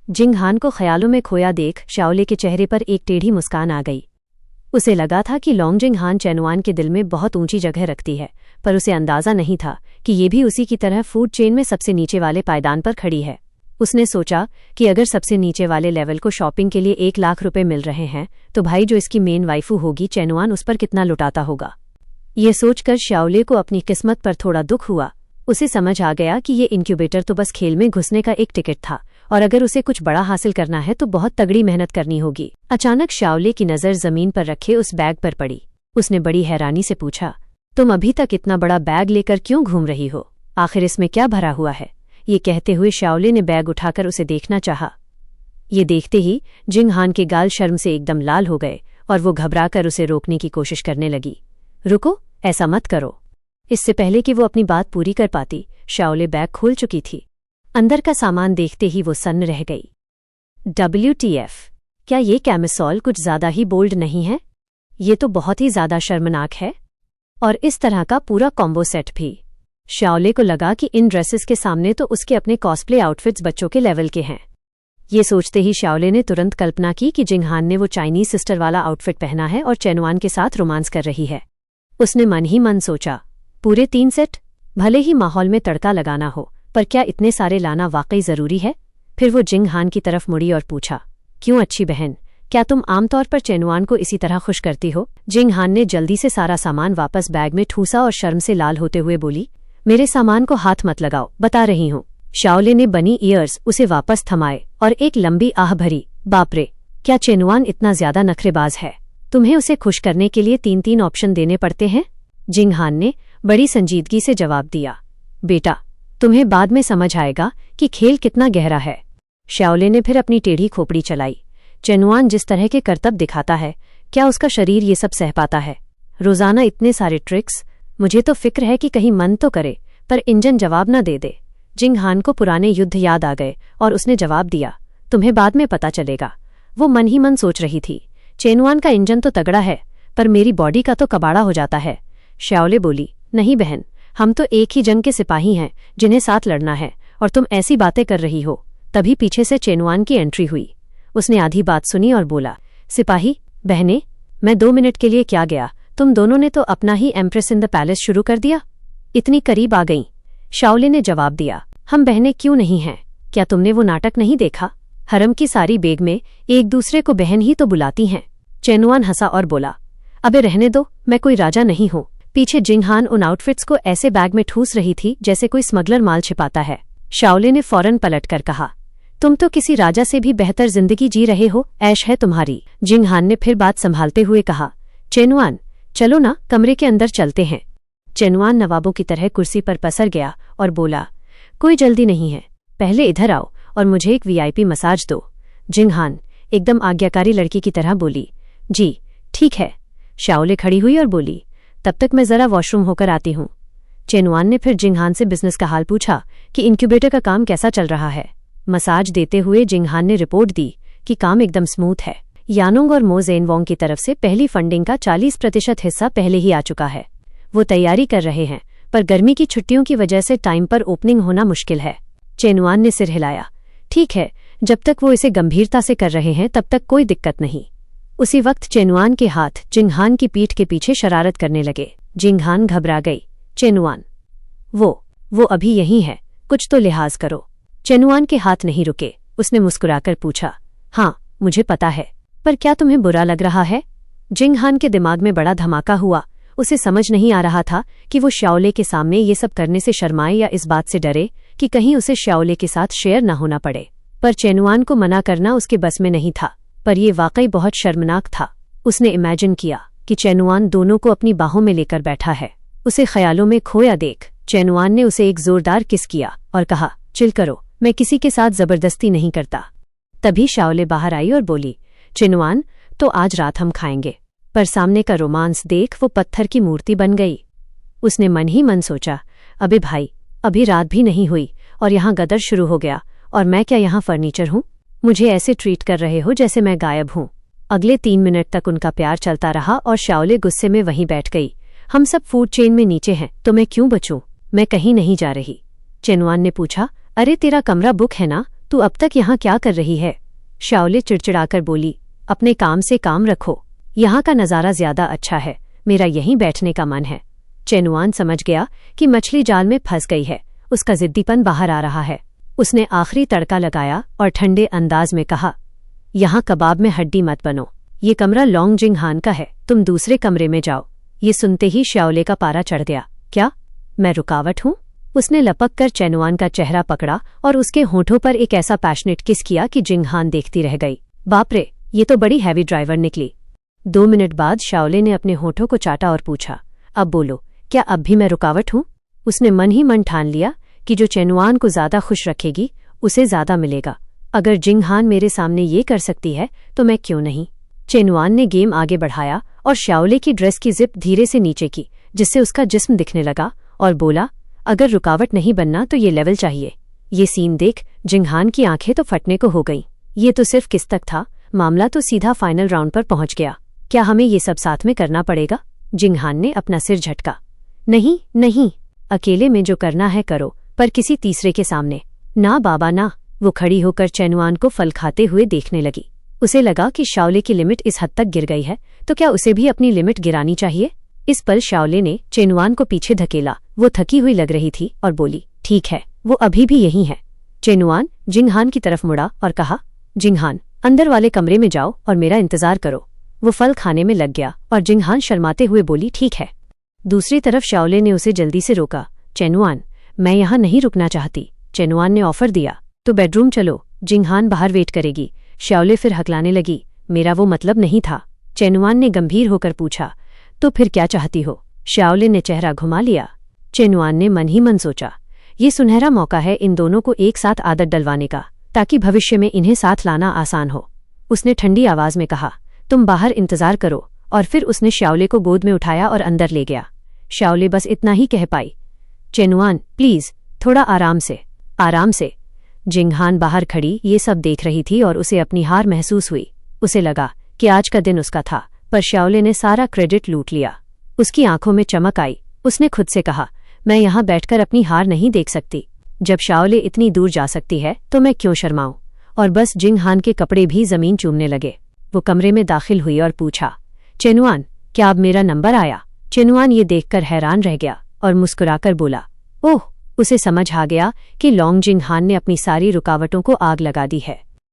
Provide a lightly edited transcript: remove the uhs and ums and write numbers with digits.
जिंगहान को ख्यालों में खोया देख शाओले के चेहरे पर एक टेढ़ी मुस्कान आ गई। उसे लगा था कि लॉन्ग जिंगहान चेनुआन के दिल में बहुत ऊंची जगह रखती है, पर उसे अंदाजा नहीं था कि ये भी उसी की तरह फूड चेन में सबसे नीचे वाले पायदान पर खड़ी है। उसने सोचा कि अगर सबसे नीचे वाले लेवल को शॉपिंग के लिए 1 लाख रुपए मिल रहे हैं तो भाई जो इसकी मेन वाइफू होगी चेनुआन उस पर कितना लुटाता होगा। ये सोचकर शाओले को अपनी किस्मत पर थोड़ा दुख हुआ। उसे समझ आ गया कि ये इनक्यूबेटर तो बस खेल में घुसने का एक टिकट था और अगर उसे कुछ बड़ा हासिल करना है तो बहुत तगड़ी मेहनत करनी होगी। अचानक शाओले की नज़र जमीन पर रखे उस बैग पर पड़ी। उसने बड़ी हैरानी से पूछा, तुम अभी तक इतना बड़ा बैग लेकर क्यों घूम रही हो? आखिर इसमें क्या भरा हुआ है? ये कहते हुए शाओले ने बैग उठाकर उसे देखना चाहा। ये देखते ही जिंगहान के गाल शर्म से एकदम लाल हो गए और वो घबराकर उसे रोकने की कोशिश करने लगी। रुको, ऐसा मत करो। इससे पहले कि वो अपनी बात पूरी कर पाती, शाओले बैग खोल चुकी थी। अंदर का सामान देखते ही वो सन्न रह गई। WTF, क्या ये कैमिसोल कुछ ज्यादा ही बोल्ड नहीं है? ये तो बहुत ही ज्यादा शर्मनाक है। और इस तरह का पूरा कॉम्बो सेट भी। शाओले को लगा कि इन ड्रेसेस के सामने तो उसके अपने कॉस्प्ले आउटफिट्स बच्चों के लेवल के हैं। ये सोचते ही शाओले ने तुरंत कल्पना की कि जिंगहान ने वो चाइनीज सिस्टर वाला आउटफिट पहना है और चेनुआन के साथ रोमांस कर रही है। उसने मन ही मन सोचा, पूरे 3 सेट? भले ही माहौल में तड़का लगाना हो, पर क्या इतने सारे लाना वाकई जरूरी है? फिर वो जिंगहान की तरफ मुड़ी और पूछा, क्यों अच्छी बहन, क्या तुम आमतौर पर चेनुआन को इसी तरह खुश करती हो? जिंगहान ने जल्दी से सारा सामान वापस बैग में ठूसा और शर्म से लाल होते हुए बोली, मेरे सामान को हाथ मत लगाओ, बता रही हूँ। शाओले ने बनी ईयर्स उसे वापस थमाए और एक लंबी आह भरी, बाप रे, क्या चेनुआन इतना ज्यादा नखरेबाज है? तुम्हें उसे खुश करने के लिए 3 ऑप्शन देने पड़ते हैं? जिंगहान ने बड़ी संजीदगी से जवाब दिया, बेटा, तुम्हें बाद में समझ आएगा कि खेल कितना गहरा है। शाओले ने फिर अपनी टेढ़ी खोपड़ी चलाई। चेनुआन जिस तरह के करतब दिखाता है, क्या उसका शरीर ये सब सह पाता है? रोजाना इतने सारे ट्रिक्स। मुझे तो फिक्र है कि कहीं मन तो करे पर इंजन जवाब न दे दे। जिंगहान को पुराने युद्ध याद आ गए और उसने जवाब दिया, तुम्हें बाद में पता चलेगा। वो मन ही मन सोच रही थी, चेनुआन का इंजन तो तगड़ा है पर मेरी बॉडी का तो कबाड़ा हो जाता है। शाओले बोली, नहीं बहन, हम तो एक ही जंग के सिपाही हैं जिन्हें साथ लड़ना है और तुम ऐसी बातें कर रही हो। तभी पीछे से चेनुआन की एंट्री हुई। उसने आधी बात सुनी और बोला, सिपाही बहने, मैं 2 मिनट के लिए क्या गया, तुम दोनों ने तो अपना ही एम्प्रेस इन द पैलेस शुरू कर दिया। इतनी करीब आ गईं। शाओले ने जवाब दिया, हम बहनें क्यों नहीं हैं? क्या तुमने वो नाटक नहीं देखा? हरम की सारी बेग में एक दूसरे को बहन ही तो बुलाती हैं। चेनुआन हंसा और बोला, अबे रहने दो, मैं कोई राजा नहीं हूँ। पीछे जिंगहान उन आउटफिट्स को ऐसे बैग में ठूस रही थी जैसे कोई स्मगलर माल छिपाता है। शाओले ने फौरन पलटकर कहा, तुम तो किसी राजा से भी बेहतर जिंदगी जी रहे हो, ऐश है तुम्हारी। जिंगहान ने फिर बात संभालते हुए कहा, चेनुआन, चलो ना, कमरे के अंदर चलते हैं। चेनुआन नवाबों की तरह कुर्सी पर पसर गया और बोला, कोई जल्दी नहीं है, पहले इधर आओ और मुझे एक VIP मसाज दो। जिंगहान एकदम आज्ञाकारी लड़की की तरह बोली, जी ठीक है। शाओले खड़ी हुई और बोली, तब तक मैं जरा वॉशरूम होकर आती हूँ। चेनुआन ने फिर जिंगहान से बिजनेस का हाल पूछा कि इनक्यूबेटर का काम कैसा चल रहा है। मसाज देते हुए जिंगहान ने रिपोर्ट दी कि काम एकदम स्मूथ है। यानुंग और मो जेनवोंग की तरफ से पहली फंडिंग का 40% हिस्सा पहले ही आ चुका है। वो तैयारी कर रहे हैं, पर गर्मी की छुट्टियों की वजह से टाइम पर ओपनिंग होना मुश्किल है। चेनुआन ने सिर हिलाया, ठीक है, जब तक वो इसे गंभीरता से कर रहे हैं तब तक कोई दिक्कत नहीं। उसी वक्त चेनुआन के हाथ जिंगहान की पीठ के पीछे शरारत करने लगे। जिंगहान घबरा गई। चेनुआन, वो अभी यहीं है, कुछ तो लिहाज करो। चेनुआन के हाथ नहीं रुके। उसने मुस्कुराकर पूछा, हाँ मुझे पता है, पर क्या तुम्हें बुरा लग रहा है? जिंगहान के दिमाग में बड़ा धमाका हुआ। उसे समझ नहीं आ रहा था कि वो शाओले के सामने ये सब करने से शर्माए या इस बात से डरे कि कहीं उसे शाओले के साथ शेयर न होना पड़े। पर चेनुआन को मना करना उसके बस में नहीं था, पर यह वाकई बहुत शर्मनाक था। उसने इमेजिन किया कि चेनुआन दोनों को अपनी बाहों में लेकर बैठा है। उसे ख्यालों में खोया देख चेनुआन ने उसे एक जोरदार किस किया और कहा, चिल करो, मैं किसी के साथ जबरदस्ती नहीं करता। तभी शाओले बाहर आई और बोली, चेनुआन, तो आज रात हम खाएंगे। पर सामने का रोमांस देख वो पत्थर की मूर्ति बन गई। उसने मन ही मन सोचा, अबे भाई, अभी रात भी नहीं हुई और यहाँ गदर शुरू हो गया, और मैं क्या यहाँ फर्नीचर हूँ? मुझे ऐसे ट्रीट कर रहे हो जैसे मैं गायब हूँ। अगले 3 मिनट तक उनका प्यार चलता रहा और शाओले गुस्से में वहीं बैठ गई। हम सब फूड चेन में नीचे हैं, तो मैं क्यों बचूं? मैं कहीं नहीं जा रही। चेनुआन ने पूछा, अरे तेरा कमरा बुक है ना, तू अब तक यहाँ क्या कर रही है? शाओले चिड़चिड़ाकर बोली, अपने काम से काम रखो, यहाँ का नज़ारा ज्यादा अच्छा है, मेरा यहीं बैठने का मन है। चेनुआन समझ गया कि मछली जाल में फंस गई है, उसका जिद्दीपन बाहर आ रहा है। उसने आखिरी तड़का लगाया और ठंडे अंदाज में कहा, यहाँ कबाब में हड्डी मत बनो, ये कमरा लॉन्गजिंग हान का है, तुम दूसरे कमरे में जाओ। ये सुनते ही शाओले का पारा चढ़ गया। क्या मैं रुकावट हूँ? उसने लपक कर चेनुआन का चेहरा पकड़ा और उसके होठों पर एक ऐसा पैशनेट किस किया कि जिंगहान देखती रह गई। बाप रे, ये तो बड़ी हैवी ड्राइवर निकली। 2 मिनट बाद शाओले ने अपने होठों को चाटा और पूछा, अब बोलो, क्या अब भी मैं रुकावट हूँ? उसने मन ही मन ठान लिया कि जो चेनुआन को ज्यादा खुश रखेगी उसे ज्यादा मिलेगा। अगर जिंगहान मेरे सामने ये कर सकती है तो मैं क्यों नहीं? चेनुआन ने गेम आगे बढ़ाया और शाओले की ड्रेस की जिप धीरे से नीचे की, जिससे उसका जिस्म दिखने लगा, और बोला, अगर रुकावट नहीं बनना तो ये लेवल चाहिए। ये सीन देख जिंगहान की आंखें तो फटने को हो गईं। ये तो सिर्फ किस तक था, मामला तो सीधा फाइनल राउंड पर पहुंच गया। क्या हमें ये सब साथ में करना पड़ेगा? जिंगहान ने अपना सिर झटका। नहीं नहीं, अकेले में जो करना है करो, पर किसी तीसरे के सामने ना बाबा ना। वो खड़ी होकर चेनुआन को फल खाते हुए देखने लगी। उसे लगा कि शाओले की लिमिट इस हद तक गिर गई है तो क्या उसे भी अपनी लिमिट गिरानी चाहिए? इस पल शाओले ने चेनुआन को पीछे धकेला। वो थकी हुई लग रही थी और बोली, ठीक है, वो अभी भी यहीं है। चेनुआन जिंगहान की तरफ मुड़ा और कहा, जिंगहान, अंदर वाले कमरे में जाओ और मेरा इंतजार करो। वो फल खाने में लग गया और जिंगहान शर्माते हुए बोली, ठीक है। दूसरी तरफ शाओले ने उसे जल्दी से रोका। चेनुआन, मैं यहाँ नहीं रुकना चाहती। चेनुआन ने ऑफर दिया, तो बेडरूम चलो, जिंगहान बाहर वेट करेगी। शाओले फिर हकलाने लगी, मेरा वो मतलब नहीं था। चेनुआन ने गंभीर होकर पूछा, तो फिर क्या चाहती हो? शाओले ने चेहरा घुमा लिया। चेनुआन ने मन ही मन सोचा, ये सुनहरा मौका है इन दोनों को एक साथ आदत डलवाने का, ताकि भविष्य में इन्हें साथ लाना आसान हो। उसने ठंडी आवाज में कहा, तुम बाहर इंतजार करो, और फिर उसने शाओले को गोद में उठाया और अंदर ले गया। शाओले बस इतना ही कह पाई, चेनुआन प्लीज, थोड़ा आराम से, आराम से। जिंगहान बाहर खड़ी ये सब देख रही थी और उसे अपनी हार महसूस हुई। उसे लगा कि आज का दिन उसका था, पर शाओले ने सारा क्रेडिट लूट लिया। उसकी आंखों में चमक आई। उसने खुद से कहा, मैं यहाँ बैठकर अपनी हार नहीं देख सकती। जब शाओले इतनी दूर जा सकती है तो मैं क्यों शर्माऊं? और बस जिंगहान के कपड़े भी जमीन चूमने लगे। वो कमरे में दाखिल हुई और पूछा, चेनुआन, क्या अब मेरा नंबर आया? चेनुआन ये देखकर हैरान रह गया और मुस्कुराकर बोला, ओह। उसे समझ आ गया कि लॉन्ग जिंगहान ने अपनी सारी रुकावटों को आग लगा दी है।